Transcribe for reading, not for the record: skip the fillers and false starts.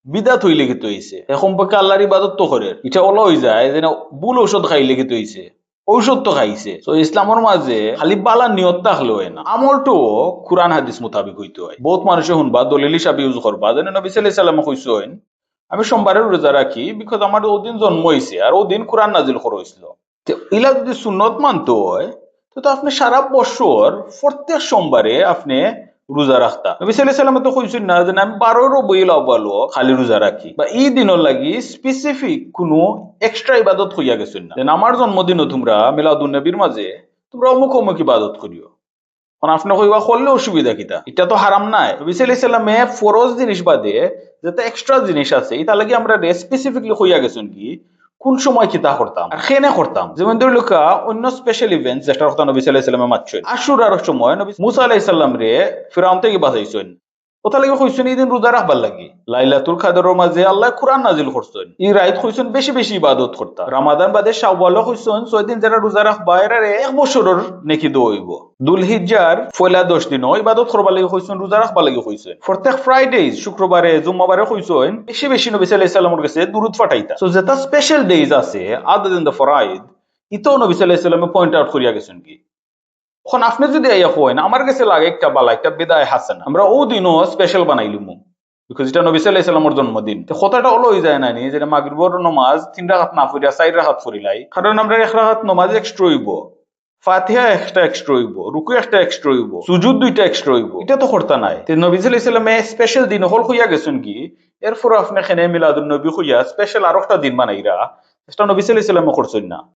বিদাত হইলে কি হইছে এখন পক্ষে আল্লাহর ইবাদত তো করে এটা ওলা হয়ে যায় যে না ভুল ঔষধ খাইলে কি হইছে ঔষধ তো খাইছে তো ইসলামের মাঝে খালি বালা নিয়ত থাকলে হয় না আমলটো কুরআন হাদিস মোতাবিক হইতে হয় বহুত মানুষে শুনবা দলিল হিসাবে ইউজ করবা যেন নবী সাল্লাল্লাহু আলাইহি সাল্লাম কইছেন আমি সোমবারের রোজা রাখি বিকজ আমার ওদিন জন্ম হইছে আর ওদিন কুরআন নাজিল করা হইছিল তো ইলা যদি সুন্নত মানতে হয় তো আপনি সারা বছর প্রত্যেক সোমবারে আপনি রোজা রাখতা নবী সাল্লাল্লাহু আলাইহি সাল্লাম তো কইছেন না যে আমি 12 রবিউল আউয়াল খালি রোজা রাখি বা এই দিনের লাগি স্পেসিফিক কোনো এক্সট্রা ইবাদত হইয়া গেছেন না যেন আমার জন্মদিনও তোমরা মিলাদুন নবীর মাঝে তোমরা অমুক অমুক ইবাদত করিও কারণ আপনি কইবা করলে অসুবিধা কিটা এটা তো হারাম নাই নবী সাল্লাল্লাহু আলাইহি সাল্লামে ফরজ জিনিস বাদে যেটা এক্সট্রা জিনিস আছে এটা লাগি আমরা স্পেসিফিকলি হইয়া গেছেন কি কোন সময় কিতা করতাম আর কেনে করতাম যেমন ধরে লোকা অন্য স্পেশাল ইভেন্টস যেটা কথা নবী সাল্লাল্লাহু আলাইহি সাল্লামে মাতছেন আশুরার সময় নবী মুসা আলাইহিস সালাম রে ফিরাউন থেকে বাঁচাইছেন ওটা লাগি কইছেন এই দিন রোজা রাখবার লাগি লাইলাতুল কদরের মাঝে আল্লাহ কুরআন নাজিল করছেন এই রাত কইছেন বেশি বেশি ইবাদত করতা রমাদান বাদে শাওয়ালও কইছেন 6 দিন যারা রোজা রাখবা এরা এক বছরের নেকি দইব দুলহিজ্জার পয়লা 10 দিন ইবাদত করবার লাগি কইছেন রোজা রাখবার লাগি কইছেন প্রত্যেক ফ্রাইডেজ শুক্রবারে জুম্মাবারে কইছেন বেশি বেশি নবী সাল্লাল্লাহু আলাইহি সাল্লামের কাছে দুরূদ পাঠাইতা সো যেটা স্পেশাল ডেজ আছে আদার দেন দ্য ফরাইদ ইতো নবী সাল্লাল্লাহু আলাইহি সাল্লামে পয়েন্ট আউট করিয়া গেছেন কি এখন আপনি যদি আইয়া কইন আমার কাছে লাগে একটা বালা একটা বিদায় হাসানা আমরা ও দিনও স্পেশাল বানাইলিমু বিকজ এটা নবী সাল্লাল্লাহু আলাইহি সাল্লামের জন্মদিন তো কথাটা হলো হই যায় না নি যে মাগরিবের নামাজ 3 রাকাত না পড়িয়া 4 রাকাত পড়িলাই কারণ আমরা 1 রাকাত নামাজ এক্সট্রা হইব ফাতিহা একটা এক্সট্রা হইব রুকু একটা এক্সট্রা হইব সুজুদ দুইটা এক্সট্রা হইব এটা তো করতে নাই তো নবী সাল্লাল্লাহু আলাইহি সাল্লামে স্পেশাল দিন হল হইয়া গেছেন কি এরপর আপনি এখানে মিলাদুন নবী হইয়া স্পেশাল আরেকটা দিন বানাইরা এটা নবী সাল্লাল্লাহু আলাইহি সাল্লামে করছেন না